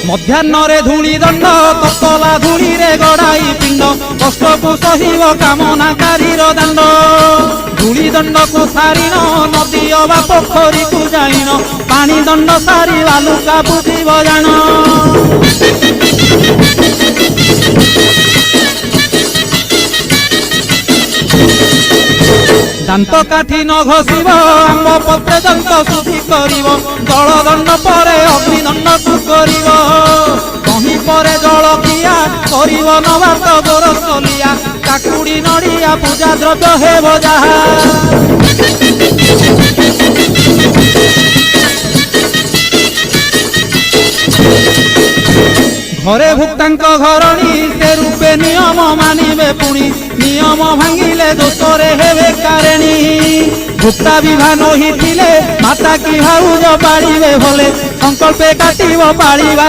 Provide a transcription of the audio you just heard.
ମଧ୍ୟାହ୍ନରେ ଧୂଳି ଦଣ୍ଡ ତତଲା ଧୂଳିରେ ଗଡ଼ାଇ ପିଣ୍ଡ କଷ୍ଟକୁ ସହିବ କାମନାକାରୀର ଦାଣ୍ଡ। ଧୂଳି ଦଣ୍ଡକୁ ସାରିଣ ନଦୀ ଅବା ପୋଖରୀକୁ ଯାଇନ ପାଣି ଦଣ୍ଡ ସାରି ବାଲୁକା ବୁଝିବ ଜାଣ। ଦାନ୍ତ କାଠି ନ ଘଷିବ ଆମ୍ବ ପତ୍ରେ ଦନ୍ତ ଶୁଦ୍ଧି କରିବ ଜଳ ଦଣ୍ଡ ପରେ ଅଗ୍ନି ଦଣ୍ଡକୁ କରିବ। କହିଁ ପରେ ଜଳକିଆ କରିବ ନବାତ ଗୋରସଲିଆ କାକୁଡ଼ି ନଡ଼ିଆ ପୂଜା ଦ୍ରବ୍ୟ ହେବ ଯାହା। ଘରେ ଭୁକ୍ତାଙ୍କ ଘରଣୀ ସେ ରୂପେ ନିୟମ ମାନିବେ ପୁଣି ନିୟମ ଭାଙ୍ଗିଲେ ଦୋଷରେ ହେବେ କାରେଣୀ। ଭୁକ୍ତା ବିଭାନ ହୋଇଥିଲେ ମାତା କି ଭାଉଜ ପାଳିବେ ଭଲେ ସଂକଳ୍ପେ କାଟିବ ପାଳିବା